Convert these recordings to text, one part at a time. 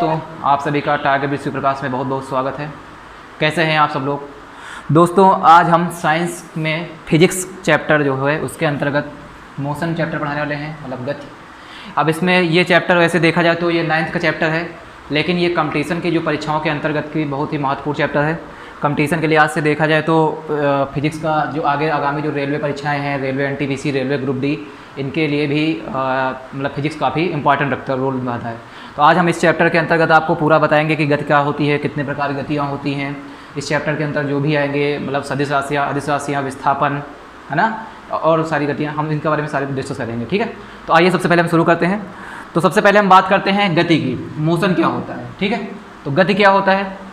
दोस्तों, आप सभी का टारगेट विद प्रकाश में बहुत बहुत स्वागत है। कैसे हैं आप सब लोग? दोस्तों, आज हम साइंस में फिजिक्स चैप्टर जो है उसके अंतर्गत मोशन चैप्टर पढ़ाने वाले हैं, मतलब गति। अब इसमें ये चैप्टर वैसे देखा जाए तो ये 9th का चैप्टर है, लेकिन ये कंपटीशन की जो परीक्षाओं के अंतर्गत की बहुत ही महत्वपूर्ण चैप्टर है। कंपटीशन के लिहाज से देखा जाए तो फिजिक्स का जो आगामी जो रेलवे परीक्षाएं हैं, railway NTPC, railway group D, इनके लिए भी मतलब फिजिक्स काफ़ी इंपॉर्टेंट रखता है, रोल निभाता है। तो आज हम इस चैप्टर के अंतर्गत आपको पूरा बताएंगे कि गति क्या होती है, कितने प्रकार की गतियाँ होती हैं। इस चैप्टर के अंदर जो भी आएंगे, मतलब सदिश राशियाँ, अदिश राशियाँ, विस्थापन, है ना, और सारी गतियाँ, हम इनके बारे में सारे डिस्कस करेंगे। ठीक है, तो आइए सबसे पहले हम शुरू करते हैं। तो सबसे पहले हम बात करते हैं गति की, मोशन क्या होता है। ठीक है, तो गति क्या होता है?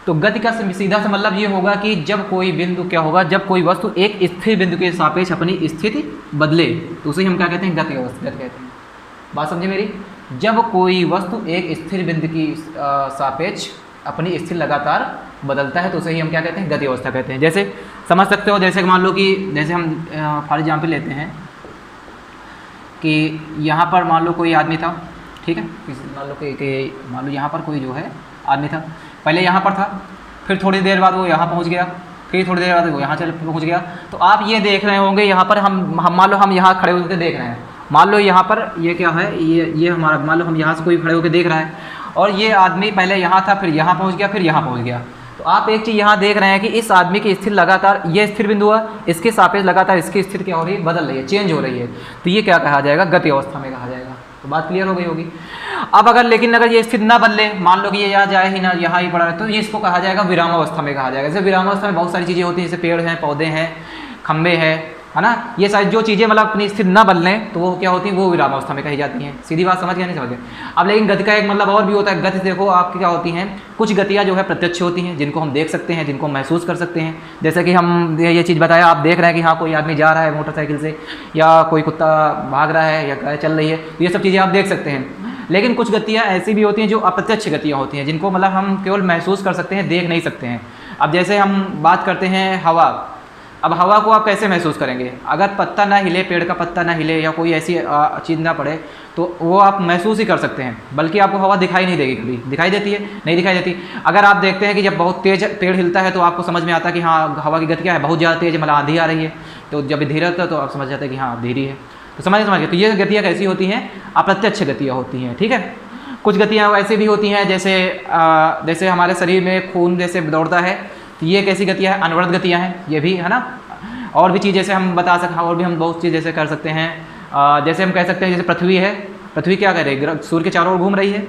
तो गति का सीधा सा मतलब ये होगा कि जब कोई बिंदु क्या होगा, जब कोई वस्तु एक स्थिर बिंदु के सापेक्ष अपनी स्थिति बदले, तो उसे हम क्या कहते हैं? गति अवस्था कहते हैं। बात समझे मेरी? जब कोई वस्तु एक स्थिर बिंदु की सापेक्ष अपनी स्थिति लगातार बदलता है तो उसे ही हम क्या कहते हैं? गति अवस्था कहते हैं। जैसे समझ सकते हो, जैसे मान लो कि जैसे हम फॉर एग्जाम्पल लेते हैं कि यहाँ पर मान लो कोई आदमी था, ठीक है, मान लो यहाँ पर कोई जो है आदमी था, पहले यहाँ पर था, फिर थोड़ी देर बाद वो यहाँ पहुँच गया, फिर थोड़ी देर बाद वो यहाँ चल पहुँच गया। तो आप ये देख रहे होंगे, यहाँ पर हम मान लो हम यहाँ खड़े होकर देख रहे हैं, मान लो यहाँ पर ये क्या है, ये हमारा, मान लो हम यहाँ से कोई खड़े होकर देख रहा है और ये आदमी पहले यहाँ था, फिर यहाँ पहुँच गया, फिर यहाँ पहुँच गया। तो आप एक चीज़ यहाँ देख रहे हैं कि इस आदमी की स्थिति लगातार, ये स्थिर बिंदु है, इसके सापेक्ष लगातार इसकी स्थिति क्या हो रही है? बदल रही है, चेंज हो रही है। तो ये क्या कहा जाएगा? गति अवस्था में कहा जाएगा। तो बात क्लियर हो गई होगी। अब अगर ये स्थिति ना बदले, मान लो कि ये यहाँ जाए ही ना, यहाँ ही पड़ा है, तो ये इसको कहा जाएगा विराम अवस्था में कहा जाएगा। जैसे विराम अवस्था में बहुत सारी चीज़ें होती हैं, जैसे पेड़ हैं, पौधे हैं, खंबे हैं, है ना, ये सारी जो चीज़ें मतलब अपनी स्थिति ना बदलें तो वो क्या होती हैं? वो विराम अवस्था में कही जाती हैं। सीधी बात समझ गया? नहीं समझ गए? अब लेकिन गति का एक मतलब और भी होता है। गति देखो आपकी क्या होती हैं, कुछ गतियाँ जो है प्रत्यक्ष होती हैं, जिनको हम देख सकते हैं, जिनको हम महसूस कर सकते हैं। जैसे कि हम ये चीज़ बताया, आप देख रहे हैं कि हाँ कोई आदमी जा रहा है मोटरसाइकिल से, या कोई कुत्ता भाग रहा है, या गाय चल रही है, ये सब चीज़ें आप देख सकते हैं। लेकिन कुछ गतियाँ ऐसी भी होती हैं जो अप्रत्यक्ष गतियाँ होती हैं, जिनको मतलब हम केवल महसूस कर सकते हैं, देख नहीं सकते हैं। अब जैसे हम बात करते हैं हवा। अब हवा को आप कैसे महसूस करेंगे? अगर पत्ता ना हिले, पेड़ का पत्ता ना हिले, या कोई ऐसी चीज़ ना पड़े, तो वो आप महसूस ही कर सकते हैं, बल्कि आपको हवा दिखाई नहीं देगी। कभी दिखाई देती है? नहीं दिखाई देती। अगर आप देखते हैं कि जब बहुत तेज़ पेड़ हिलता है तो आपको समझ में आता है कि हाँ हवा की गति क्या है, बहुत ज़्यादा तेज़, मतलब आंधी आ रही है। तो जब धीरे होता है तो आप समझ जाते हैं कि हाँ धीरे है। तो समझ गए? तो ये गतियाँ कैसी होती हैं? अप्रत्यक्ष गतियाँ होती हैं। ठीक है, कुछ गतियाँ ऐसे भी होती हैं, जैसे हमारे शरीर में खून जैसे दौड़ता है, तो ये कैसी गतियाँ हैं? अनवरत गतियाँ हैं ये भी, है ना। और भी चीज़ जैसे हम बता सकते हैं, और भी हम बहुत चीज़ जैसे कर सकते हैं। जैसे हम कह सकते हैं, जैसे पृथ्वी है, पृथ्वी क्या कर रही है? सूर्य के चारों ओर घूम रही है,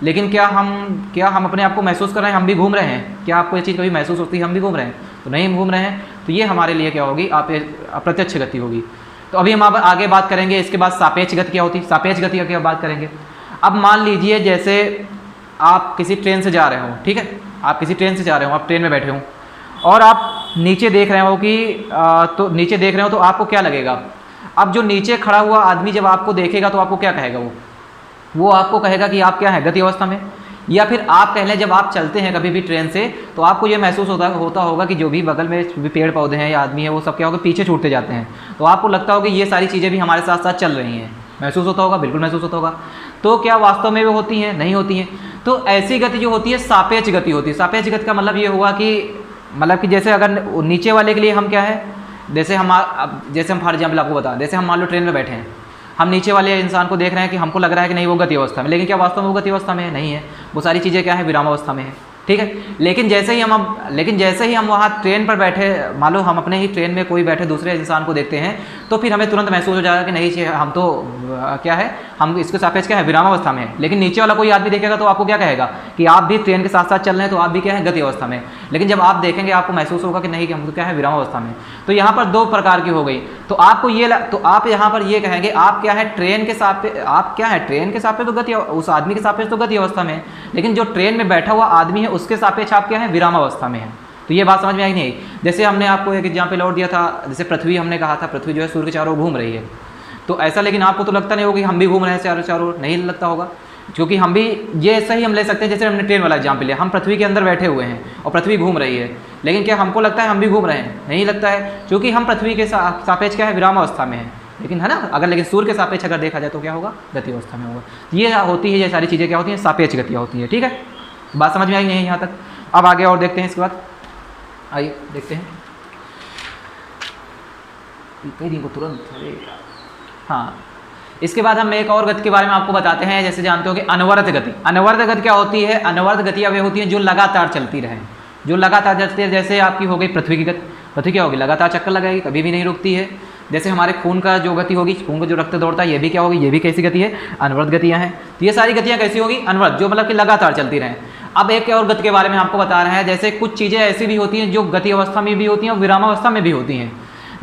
लेकिन क्या हम अपने आप को महसूस कर रहे हैं? हम भी घूम रहे हैं। क्या आपको ये चीज़ कभी महसूस होती है हम भी घूम रहे हैं? तो नहीं घूम रहे हैं। तो ये हमारे लिए क्या होगी? अप्रत्यक्ष गति होगी। तो अभी हम आगे बात करेंगे। इसके बाद सापेक्ष गति क्या होती है? सापेक्ष गति का क्या बात करेंगे। अब मान लीजिए जैसे आप किसी ट्रेन से जा रहे हो, ठीक है, आप किसी ट्रेन से जा रहे हो, आप ट्रेन में बैठे हो और आप नीचे देख रहे हो कि तो नीचे देख रहे हो तो आपको क्या लगेगा? अब जो नीचे खड़ा हुआ आदमी जब आपको देखेगा तो आपको क्या कहेगा? वो आपको कहेगा कि आप क्या है? गति अवस्था में। या फिर आप कह लें, जब आप चलते हैं कभी भी ट्रेन से, तो आपको ये महसूस होता होगा कि जो भी बगल में भी पेड़ पौधे हैं या आदमी है, वो सब क्या होगा? पीछे छूटते जाते हैं। तो आपको लगता होगा कि ये सारी चीज़ें भी हमारे साथ साथ चल रही हैं। महसूस होता होगा? बिल्कुल महसूस होता होगा। तो क्या वास्तव में वो होती हैं? नहीं होती हैं। तो ऐसी गति जो होती है सापेक्ष गति होती है। सापेक्ष गति का मतलब ये हुआ कि जैसे अगर नीचे वाले के लिए हम क्या है, जैसे हम फॉर एग्जाम्पल आपको बताएं, जैसे हम मान लो ट्रेन में बैठे हैं, हम नीचे वाले इंसान को देख रहे हैं कि हमको लग रहा है कि नहीं वो गति अवस्था में, लेकिन क्या वास्तव में वो गति अवस्था में है? नहीं है। वो सारी चीज़ें क्या है? विराम अवस्था में है। ठीक है, लेकिन जैसे ही हम वहाँ ट्रेन पर बैठे, मान लो हम अपने ही ट्रेन में कोई बैठे दूसरे इंसान को देखते हैं, तो फिर हमें तुरंत महसूस हो जाएगा कि नहीं, हम तो क्या है, हम इसके सापेक्ष क्या है? विराम अवस्था में है। लेकिन नीचे वाला कोई आदमी देखेगा तो आपको क्या कहेगा? कि आप भी ट्रेन के साथ साथ चल रहे हैं, तो आप भी क्या है? गति अवस्था में। लेकिन जब आप देखेंगे आपको महसूस होगा कि नहीं, कि हम तो क्या है? विराम अवस्था में। तो यहाँ पर दो प्रकार की हो गई। तो आप यहाँ पर ये कहेंगे, आप क्या है? ट्रेन के सापेक्ष, आप क्या है? ट्रेन के सापेक्ष तो गति, उस आदमी के सापेक्ष तो गति अवस्था में, लेकिन जो ट्रेन में बैठा हुआ आदमी है उसके सापेक्ष आप क्या है? विराम अवस्था में है। तो ये बात समझ में आई नहीं? जैसे हमने आपको एक एग्जाम्पल और दिया था, जैसे पृथ्वी, हमने कहा था पृथ्वी जो है सूर्य के चारों ओर घूम रही है। तो ऐसा, लेकिन आपको तो लगता नहीं होगा कि हम भी घूम रहे हैं चारों ओर? नहीं लगता होगा, क्योंकि हम भी, ये ऐसा ही हम ले सकते हैं जैसे हमने ट्रेन वाला एग्जाम्पल लिया, हम पृथ्वी के अंदर बैठे हुए हैं और पृथ्वी घूम रही है, लेकिन क्या हमको लगता है हम भी घूम रहे हैं? नहीं लगता है, क्योंकि हम पृथ्वी के सापेक्ष क्या है? विराम अवस्था में है। लेकिन है ना, अगर लेकिन सूर्य के सापेक्ष अगर देखा जाए तो क्या होगा, गति अवस्था में होगा। ये होती है, ये सारी चीज़ें क्या होती हैं, सापेक्ष गतियाँ होती हैं। ठीक है, बात समझ में आई नहीं यहाँ तक। अब आगे और देखते हैं इसके बाद, आइए देखते हैं को तुरंत। हाँ, इसके बाद हम एक और गति के बारे में आपको बताते हैं। जैसे जानते हो कि अनवरत गति, अनवरत गति क्या होती है, अनवरत गतियाँ वे होती हैं जो लगातार चलती रहें, जो लगातार चलती है। जैसे आपकी हो गई पृथ्वी की गति, पृथ्वी क्या होगी, लगातार चक्कर लगाएगी, कभी भी नहीं रुकती है। जैसे हमारे खून का जो गति होगी, खून का जो रक्त दौड़ता है, ये भी क्या होगी, ये भी कैसी गति है, अनवरत गतियाँ हैं। तो ये सारी गतियाँ कैसी होगी, अनवरत, जो मतलब कि लगातार चलती रहें। अब एक और गति के बारे में आपको बता रहे हैं। जैसे कुछ चीज़ें ऐसी भी होती हैं जो गति अवस्था में भी होती हैं और विरामावस्था में भी होती हैं।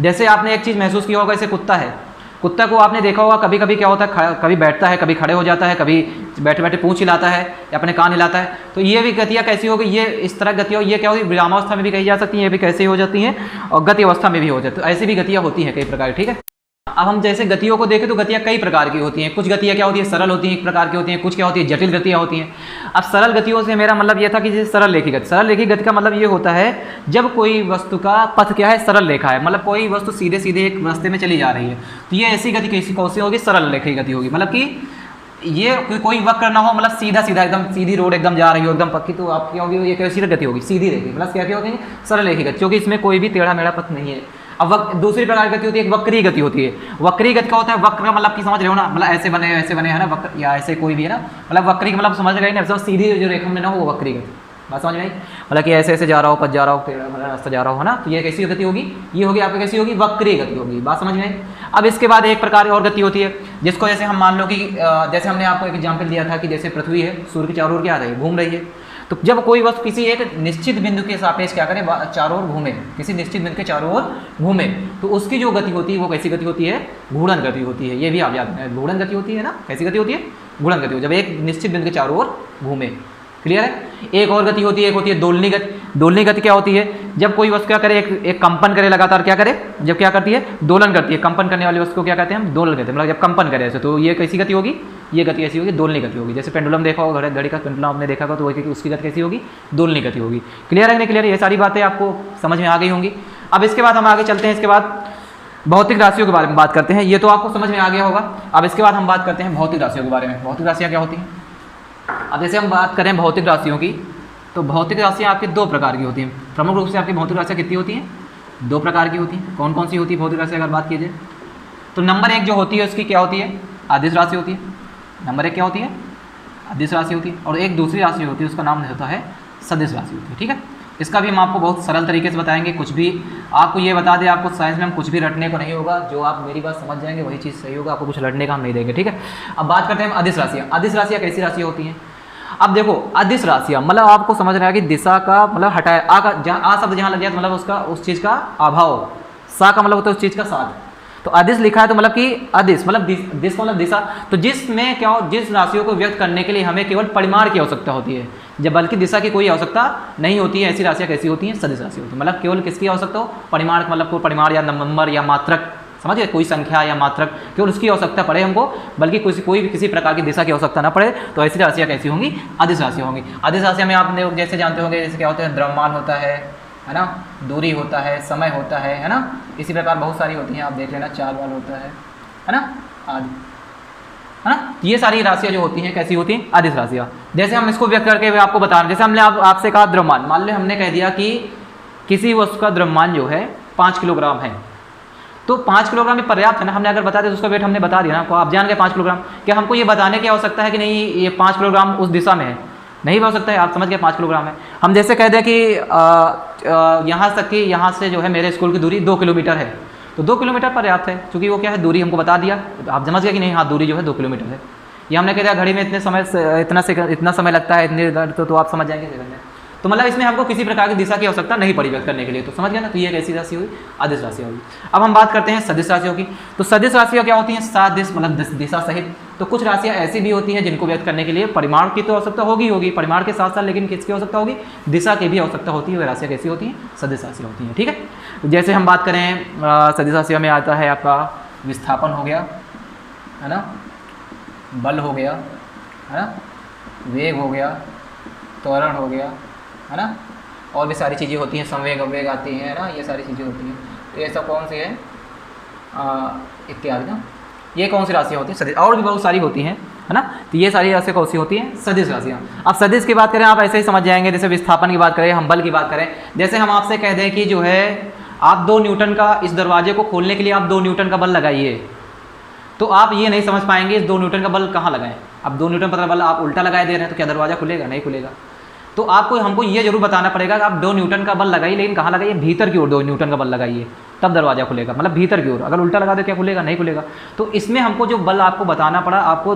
जैसे आपने एक चीज़ महसूस किया होगा, जैसे कुत्ता है, कुत्ता को आपने देखा होगा कभी कभी क्या होता है, कभी बैठता है, कभी खड़े हो जाता है, कभी बैठे बैठे पूंछ हिलाता है या अपने कान हिलाता है। तो ये भी गतियाँ कैसी होगी, ये इस तरह गतियाँ, ये क्या होगी, विरामावस्था में भी कही जा सकती हैं, ये भी कैसे हो जाती हैं और गति अवस्था में भी हो जाती है। तो ऐसी भी गतियाँ होती हैं कई प्रकार की। ठीक है, अब हम जैसे गतियों को देखें तो गतियाँ कई प्रकार की होती हैं। कुछ गतियाँ क्या होती है, सरल होती हैं, एक प्रकार की होती हैं, कुछ क्या होती है, जटिल गतियाँ होती हैं। अब सरल गतियों से मेरा मतलब ये था कि जैसे सरल रेखी गति, सरल रेखी गति का मतलब ये होता है जब कोई वस्तु का पथ क्या है, सरल रेखा है, मतलब कोई वस्तु सीधे सीधे एक रास्ते में चली जा रही है, तो ये ऐसी गति कैसी कौन सी होगी, सरल रेखी गति होगी। मतलब कि ये कोई वक्र ना हो, मतलब सीधा सीधा एकदम सीधी रोड एकदम जा रही हो एकदम पक्की, तो आप क्या होगी, ये कैसी गति होगी, सीधी रेखी, मतलब क्या होगी, सरल रेखी गति, क्योंकि इसमें कोई भी टेढ़ा मेढ़ा पथ नहीं है। अब दूसरी प्रकार की गति होती है, एक वक्री गति होती है। वक्री गति का होता है, वक्र का मतलब की समझ रहे हो ना, मतलब ऐसे बने है ना वक्र, या ऐसे कोई भी है ना, मतलब वक्री का मतलब समझ गए ना, सीधी जो रेखा में ना हो वो वक्री गति, बात समझ में आई। मतलब कि ऐसे ऐसे जा रहा हो, पथ जा रहा हो, मतलब रास्ता जा रहा हो ना, तो ये कैसी गति होगी, ये होगी आपकी कैसी होगी, वक्री गति होगी, बात समझ में आई। अब इसके बाद एक प्रकार और गति होती है जिसको जैसे हम मान लो कि जैसे हमने आपको एक एग्जाम्पल दिया था कि जैसे पृथ्वी है, सूर्य के चारों ओर क्या आ रही है, घूम रही है। तो जब कोई वस्तु किसी एक निश्चित बिंदु के सापेक्ष क्या करे, चारों ओर घूमे, किसी निश्चित बिंदु के चारों ओर घूमे, तो उसकी जो गति होती है वो कैसी गति होती है, घूर्णन गति होती है। ये भी आप याद रखें, घूर्णन गति होती है ना, कैसी गति होती है, घूर्णन गति हो, जब एक निश्चित बिंदु के चारों ओर घूमे। क्लियर है। एक और गति होती है, एक होती है दोलनी गति। दोलनी गति क्या होती है, जब कोई वस्तु क्या करे, एक कंपन करे लगातार, क्या करे, जब क्या करती है, दोलन करती है। कंपन करने वाली वस्तु को क्या कहते हैं हम, दोलन कहते हैं, मतलब जब कंपन करे ऐसे, तो ये कैसी गति होगी, ये गति ऐसी होगी, दोलनी गति होगी। जैसे पेंडुलम देखा होगा, घड़ी का पेंडुलम आपने देखा होगा, तो उसकी गति कैसी होगी, दोलनी गति होगी। क्लियर है नहीं क्लियर, ये सारी बातें आपको समझ में आ गई होंगी। अब इसके बाद हम आगे चलते हैं, इसके बाद भौतिक राशियों के बारे में बात करते हैं। ये तो आपको समझ में आ गया होगा। अब इसके बाद हम बात करते हैं भौतिक राशियों के बारे में। भौतिक राशियाँ क्या होती हैं, अब जैसे हम बात करें भौतिक राशियों की, तो भौतिक राशियाँ आपकी दो प्रकार की होती हैं। प्रमुख रूप से आपकी भौतिक राशियाँ कितनी होती हैं, दो प्रकार की होती हैं। कौन कौन सी होती है भौतिक राशि अगर बात की जाए, तो नंबर एक जो होती है उसकी क्या होती है, अदिश राशि होती है। नंबर एक क्या होती है, अदिश राशि होती है। और एक दूसरी राशि होती है, उसका नाम होता है सदिश राशि होती है। ठीक है, इसका भी हम आपको बहुत सरल तरीके से बताएंगे। कुछ भी आपको ये बता दें, आपको साइंस में हम कुछ भी रटने को नहीं होगा, जो आप मेरी बात समझ जाएंगे वही चीज़ सही होगा, आपको कुछ रटने का हम नहीं देंगे। ठीक है, अब बात करते हैं अदिश राशियाँ। अदिश राशियाँ कैसी राशियाँ होती हैं, अब देखो अदिश राशियाँ मतलब आपको समझ रहा है कि दिशा का मतलब हटाए, आ का जहाँ आ शब्द जहाँ लग जाए तो मतलब उसका उस चीज़ का अभाव, सा का मतलब होता है उस चीज़ का साथ। तो अदिश लिखा है तो मतलब कि अदिश मतलब दिश मतलब दिशा, तो जिसमें क्या हो, जिस राशियों को व्यक्त करने के लिए हमें केवल परिमाण की आवश्यकता होती है, जब बल्कि दिशा की कोई आवश्यकता नहीं होती है, ऐसी राशियाँ कैसी होती हैं, सदिश राशि होती है। मतलब केवल किसकी आवश्यकता हो, परिमाण, मतलब कोई परिमाण या नंबर या मात्रक, समझ गए, कोई संख्या या मात्रक, केवल उसकी आवश्यकता पड़े हमको, बल्कि कोई भी किसी प्रकार की दिशा की आवश्यकता ना पड़े, तो ऐसी राशियाँ कैसी होंगी, अदिश राशियाँ होंगी। अदिश राशियाँ में आपने जैसे जानते होंगे, जैसे क्या होते हैं, द्रव्यमान होता है ना, दूरी होता है, समय होता है ना, इसी प्रकार बहुत सारी होती हैं, आप देख लेना, चाल वाल होता है ना, आदि, है ना। ये सारी राशियाँ जो होती हैं कैसी होती हैं, अदिश राशियाँ। जैसे हम इसको व्यक्त करके आपको बता रहे हैं, जैसे हमने आपसे कहा द्रव्यमान, मान लो हमने कह दिया कि किसी वस्तु का द्रव्यमान जो है 5 किलोग्राम है, तो 5 किलोग्राम में पर्याप्त है ना। हमने अगर बता दिया तो उसका वेट हमने बता दिया ना आपको, आप जान गए 5 किलोग्राम। क्या हमको ये बताने की आवश्यकता है कि नहीं ये 5 किलोग्राम उस दिशा में है, नहीं हो सकता है, आप समझ गए 5 किलोग्राम है। हम जैसे कह दें कि यहाँ तक कि यहाँ से जो है मेरे स्कूल की दूरी 2 किलोमीटर है, तो 2 किलोमीटर पर्याप्त है, क्योंकि वो क्या है, दूरी हमको बता दिया, आप समझ गए कि नहीं, हाँ दूरी जो है 2 किलोमीटर है। ये हमने कह दिया घड़ी में इतना समय लगता है, इतने तो आप समझ जाएंगे सेकंड में। तो मतलब इसमें हमको किसी प्रकार की दिशा की आवश्यकता नहीं पड़ी व्यक्त करने के लिए, तो समझ गया ना। तो ये कैसी राशि हुई, अदिश राशि होगी। अब हम बात करते हैं सदिश राशियों की। तो सदिश राशियाँ क्या होती हैं, सात दिश मतलब दिशा सहित। तो कुछ राशियाँ ऐसी भी होती हैं जिनको व्यक्त करने के लिए परिमाण की तो आवश्यकता होगी, परिमाण के साथ साथ लेकिन किसकी आवश्यकता होगी, दिशा की भी आवश्यकता होती है। वे राशियाँ कैसी होती हैं, सदिश राशियाँ होती हैं। ठीक है, तो जैसे हम बात करें सदिश राशियों में आता है आपका विस्थापन हो गया, है ना, बल हो गया, है ना, वेग हो गया, त्वरण हो गया, है ना, और भी सारी चीज़ें होती हैं, संवेग अवेग आती हैं, है ना, ये सारी चीज़ें होती हैं। तो ये सब कौन सी है, इत्यादि ना, ये कौन सी राशियाँ होती हैं? सदिश। और भी बहुत सारी होती हैं, है ना। तो ये सारी राशियाँ कौन सी होती हैं? सदिश राशियाँ। अब सदिश की बात करें आप ऐसे ही समझ जाएंगे, जैसे विस्थापन की बात करें, हम बल की बात करें, जैसे हम आपसे कह दें कि जो है आप 2 न्यूटन का, इस दरवाजे को खोलने के लिए आप 2 न्यूटन का बल लगाइए, तो आप ये नहीं समझ पाएंगे इस 2 न्यूटन का बल कहाँ लगाएं। अब 2 न्यूटन का बल आप उल्टा लगाए दे रहे हैं, तो क्या दरवाजा खुलेगा? नहीं खुलेगा। तो आपको हमको ये जरूर बताना पड़ेगा कि आप 2 न्यूटन का बल लगाइए, लेकिन कहाँ लगाइए? भीतर की ओर 2 न्यूटन का बल लगाइए, तब दरवाजा खुलेगा, मतलब भीतर की ओर। अगर उल्टा लगा दो क्या खुलेगा? नहीं खुलेगा। तो इसमें हमको जो बल आपको बताना पड़ा, आपको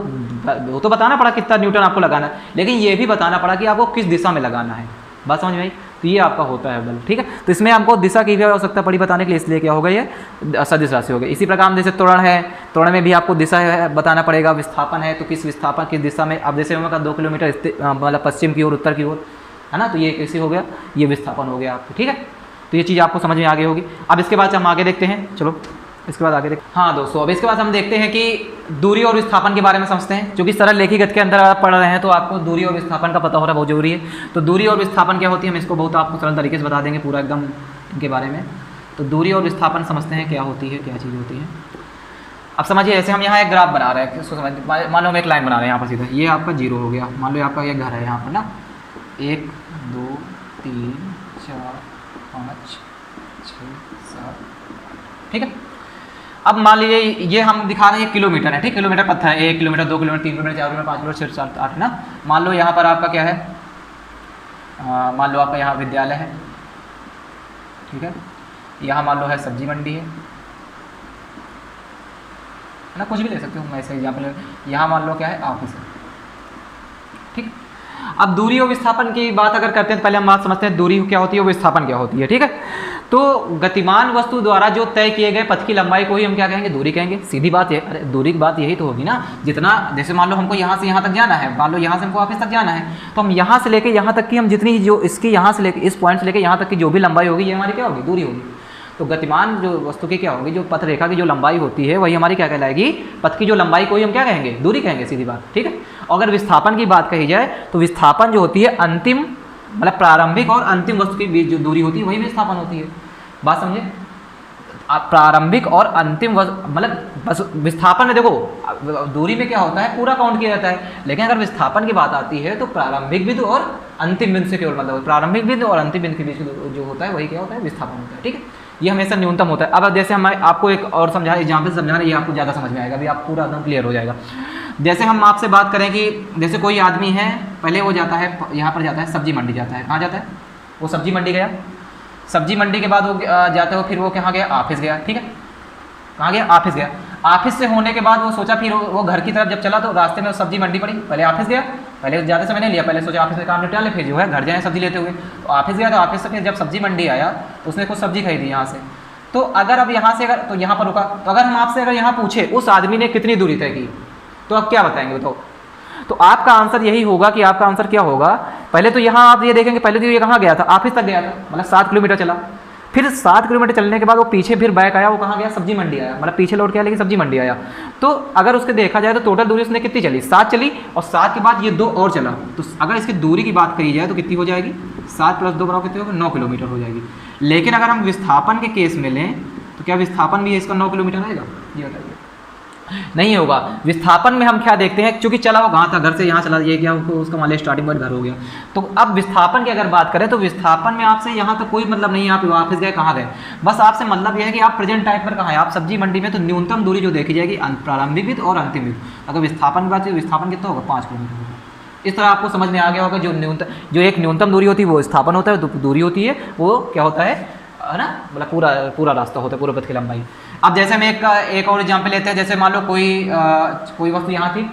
वो तो बताना पड़ा कितना न्यूटन आपको लगाना है, लेकिन ये भी बताना पड़ा कि आपको किस दिशा में लगाना है। बात समझ में आई? तो ये आपका होता है बल, ठीक है। तो इसमें हमको दिशा की भी आवश्यकता पड़ी बताने के लिए, इसलिए क्या हो गई है? सदिश राशि हो गई। इसी प्रकार जैसे त्वरण है, त्वरण में भी आपको दिशा है बताना पड़ेगा। विस्थापन है तो किस विस्थापन किस दिशा में, अब जैसे मैं 2 किलोमीटर मतलब पश्चिम की ओर, उत्तर की ओर, है ना, तो ये कैसे हो गया? ये विस्थापन हो गया आपको, ठीक है। तो ये चीज़ आपको समझ में आगे होगी। अब इसके बाद हम आगे देखते हैं, चलो इसके बाद आगे देखते हैं। हाँ दोस्तों, अब इसके बाद हम देखते हैं कि दूरी और विस्थापन के बारे में समझते हैं। क्योंकि सरल लेखी गति के अंदर आप पढ़ रहे हैं तो आपको दूरी और विस्थापन का पता होना बहुत जरूरी है। तो दूरी और विस्थापन क्या होती है, हम इसको बहुत आपको सरल तरीके से बता देंगे पूरा एकदम इनके बारे में। तो दूरी और विस्थापन समझते हैं क्या होती है, क्या चीज़ होती है। अब समझिए, ऐसे हम यहाँ एक ग्राफ बना रहे हैं, इसको समझ, मान लो हम एक लाइन बना रहे हैं यहाँ पर सीधा, ये आपका 0 हो गया। मान लो आपका ये घर है यहाँ पर ना, 1 2 3 4 5 6 7, ठीक है। अब मान लीजिए ये हम दिखा रहे हैं किलोमीटर है, ठीक, किलोमीटर पत्थर है, 1 kilometre 2 kilometre 3 kilometre 4 kilometre 5 kilometre 6 7 8 है ना। मान लो यहाँ पर आपका क्या है, मान लो आपका यहाँ विद्यालय है, ठीक है। यहाँ मान लो है सब्जी मंडी है ना, कुछ भी ले सकते हो, मैं ऐसे एग्जाम्पल। यहाँ मान लो क्या है, ऑफिस है, ठीक। अब दूरी और विस्थापन की बात अगर करते हैं तो पहले हम बात समझते हैं दूरी क्या होती है और विस्थापन क्या होती है, ठीक है। तो गतिमान वस्तु द्वारा जो तय किए गए पथ की लंबाई को ही हम क्या कहेंगे? दूरी कहेंगे। सीधी बात है, अरे दूरी की बात यही तो होगी ना। जितना, जैसे मान लो हमको यहाँ से यहाँ तक जाना है, मान लो यहाँ से हमको ऑफिस तक जाना है, तो हम यहाँ से लेके यहाँ तक की हम जितनी जो इसकी यहाँ से लेके इस पॉइंट से लेके यहाँ तक की जो भी लंबाई होगी, ये हमारी क्या होगी? दूरी होगी। तो गतिमान जो वस्तु की क्या होगी, जो पथ रेखा की जो लंबाई होती है वही हमारी क्या कहलाएगी? पथ की जो लंबाई को ही हम क्या कहेंगे? दूरी कहेंगे, सीधी बात, ठीक है। अगर विस्थापन की बात कही जाए तो विस्थापन जो होती है अंतिम, मतलब प्रारंभिक और अंतिम वस्तु के बीच जो दूरी होती है वही विस्थापन होती है। बात समझे? प्रारंभिक और अंतिम मतलब बस विस्थापन में देखो, दूरी में क्या होता है? पूरा काउंट किया जाता है, लेकिन अगर विस्थापन की बात आती है तो प्रारंभिक बिंदु और अंतिम बिंदु से केवल मतलब प्रारंभिक बिंदु और अंतिम बिंदु के बीच जो होता है वही क्या होता है? विस्थापन होता है, ठीक है। ये हमेशा न्यूनतम होता है। अब जैसे हम आपको एक और समझा, एग्जाम्पल समझा रहे हैं, ये आपको ज़्यादा समझ में आएगा, अभी आप पूरा एकदम क्लियर हो जाएगा। जैसे हम आपसे बात करें कि जैसे कोई आदमी है, पहले वो जाता है यहाँ पर जाता है, सब्जी मंडी जाता है। कहाँ जाता है वो? सब्जी मंडी गया। सब्जी मंडी के बाद वो जाते हो, फिर वो कहाँ गया? ऑफिस गया, ठीक है। कहाँ गया? ऑफिस गया। ऑफिस से होने के बाद वो सोचा, फिर वो घर की तरफ जब चला तो रास्ते में सब्जी मंडी पड़ी। पहले ऑफिस गया, पहले ज़्यादा समय नहीं लिया, पहले सोचा ऑफिस में काम निपटा ले, फिर जो है घर जाए सब्जी लेते हुए। तो ऑफिस गया, तो ऑफिस से फिर जब सब्जी मंडी आया तो उसने कुछ सब्जी खरीदी यहाँ से। तो अगर अब यहाँ से अगर तो यहाँ पर रुका, तो अगर हम आपसे अगर यहाँ पूछे उस आदमी ने कितनी दूरी तय की, तो आप क्या बताएंगे? बताओ। तो आपका आंसर यही होगा कि आपका आंसर क्या होगा? पहले तो यहाँ आप ये देखेंगे, पहले तो ये कहाँ गया था? ऑफिस तक गया था, मतलब 7 किलोमीटर चला। फिर 7 किलोमीटर चलने के बाद वो पीछे फिर बैक आया, वो कहाँ गया? सब्जी मंडी आया, मतलब पीछे लौट के आया लेकिन सब्जी मंडी आया। तो अगर उसके देखा जाए तो टोटल दूरी उसने कितनी चली? 7 चली, और 7 के बाद ये 2 और चला। तो अगर इसकी दूरी की बात करी जाए तो कितनी हो जाएगी? 7 + 2 बराबर कितनी होगी? 9 किलोमीटर हो जाएगी। लेकिन अगर हम विस्थापन के केस में लें तो क्या विस्थापन भी इसका 9 किलोमीटर आएगा? ये बताइए। नहीं होगा। विस्थापन में हम क्या देखते हैं, क्योंकि चला वो कहाँ था? घर से यहाँ चला, ये क्या उसका मान लिया स्टार्टिंग पॉइंट घर हो गया। तो अब विस्थापन की अगर बात करें तो विस्थापन में आपसे यहाँ तक कोई मतलब नहीं है आप ऑफिस गए कहाँ गए, बस आपसे मतलब यह है कि आप प्रेजेंट टाइम पर कहाँ है। आप सब्जी मंडी में तो न्यूनतम दूरी जो देखी जाएगी प्रारंभिक बिंदु और अंतिम बिंदु। अगर विस्थापन की बात है, विस्थापन कितना होगा? 5 किलोमीटर होगा। इस तरह आपको समझ में आ गया होगा। जो एक न्यूनतम दूरी होती है वो विस्थापन होता है, तो दूरी होती है वो क्या होता है ना, मतलब पूरा रास्ता होता है, पूरे पथ की लंबाई। अब जैसे हम एक और एग्जाम्पल लेते हैं। जैसे मान लो कोई वस्तु यहाँ थी।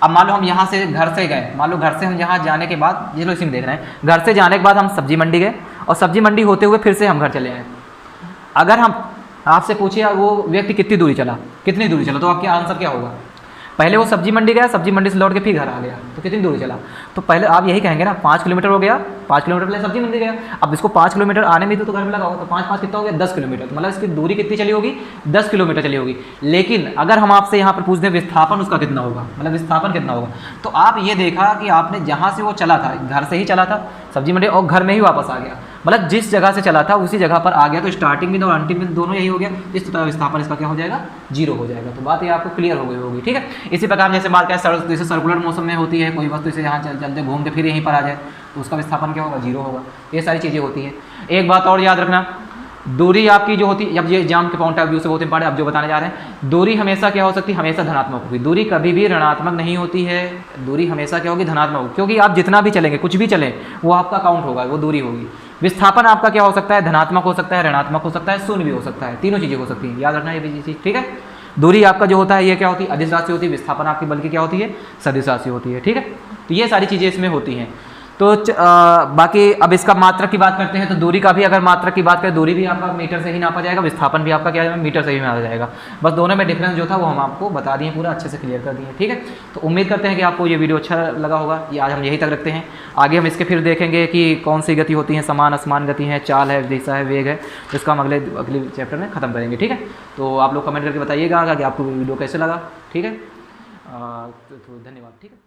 अब मान लो हम यहाँ से घर से गए, मान लो घर से हम यहाँ जाने के बाद, ये लो इसी में देख रहे हैं, घर से जाने के बाद हम सब्जी मंडी गए और सब्जी मंडी होते हुए फिर से हम घर चले आए। अगर हम आपसे पूछिए वो व्यक्ति कितनी दूरी चला, तो आपका आंसर क्या होगा? पहले वो सब्जी मंडी गया, सब्जी मंडी से लौट के फिर घर आ गया, तो कितनी दूरी चला? तो पहले आप यही कहेंगे ना, 5 किलोमीटर हो गया। 5 किलोमीटर पहले सब्जी मंडी गया, अब इसको 5 किलोमीटर आने में तो घर में लगा होगा, तो 5 कितना हो गया? 10 किलोमीटर। तो मतलब इसकी दूरी कितनी चली होगी? 10 किलोमीटर चली होगी। लेकिन अगर हम आपसे यहाँ पर पूछ दें विस्थापन उसका कितना होगा, मतलब विस्थापन कितना होगा, तो आप ये देखा कि आपने जहाँ से वो चला था, घर से ही चला था सब्जी मंडी, और घर में ही वापस आ गया, मतलब जिस जगह से चला था उसी जगह पर आ गया, तो स्टार्टिंग बिंदु और अंतिम बिंदु दोनों यही हो गया, इस तरह विस्थापन इसका क्या हो जाएगा, 0 हो जाएगा। तो बात ये आपको क्लियर हो गई होगी, ठीक है। इसी प्रकार जैसे मान के जैसे सर्कुलर मोशन में होती है, कोई वस्तु इसे यहाँ चलते घूमते फिर यहीं पर आ जाए तो उसका विस्थापन क्या होगा, 0 होगा। ये सारी चीज़ें होती हैं। एक बात और याद रखना, दूरी आपकी जो होती है, अब ये एग्जाम के पॉइंट ऑफ व्यू से बहुत इंपॉर्टेंट, अब जो बताने जा रहे हैं, दूरी हमेशा क्या हो सकती है, हमेशा धनात्मक होगी। दूरी कभी भी ऋणात्मक नहीं होती है, दूरी हमेशा क्या होगी, धनात्मक होगी, क्योंकि आप जितना भी चलेंगे, कुछ भी चलें, वो आपका काउंट होगा, वो दूरी होगी। विस्थापन आपका क्या हो सकता है, धनात्मक हो सकता है, ऋणात्मक हो सकता है, शून्य भी हो सकता है, तीनों चीज़ें हो सकती हैं, याद रखना ये भी चीज़, ठीक है। दूरी आपका जो होता है ये क्या होती है, अदिश राशि होती है, विस्थापन आपकी बल्कि क्या होती है, सदिश राशि होती है, ठीक है। तो ये सारी चीज़ें इसमें होती हैं। तो बाकी अब इसका मात्रक की बात करते हैं, तो दूरी का भी अगर मात्रक की बात करें, दूरी भी आपका मीटर से ही नापा जाएगा, विस्थापन भी आपका क्या है, मीटर से ही नापा जाएगा। बस दोनों में डिफरेंस जो था वो हम आपको बता दिए, पूरा अच्छे से क्लियर कर दिए, ठीक है। तो उम्मीद करते हैं कि आपको ये वीडियो अच्छा लगा होगा। ये आज हम यहीं तक रखते हैं, आगे हम इसके फिर देखेंगे कि कौन सी गति होती है, समान असमान गति है, चाल है, दिशा है, वेग है, तो इसका हम अगले चैप्टर में खत्म करेंगे, ठीक है। तो आप लोग कमेंट करके बताइएगा कि आपको वीडियो कैसे लगा, ठीक है। तो धन्यवाद, ठीक है।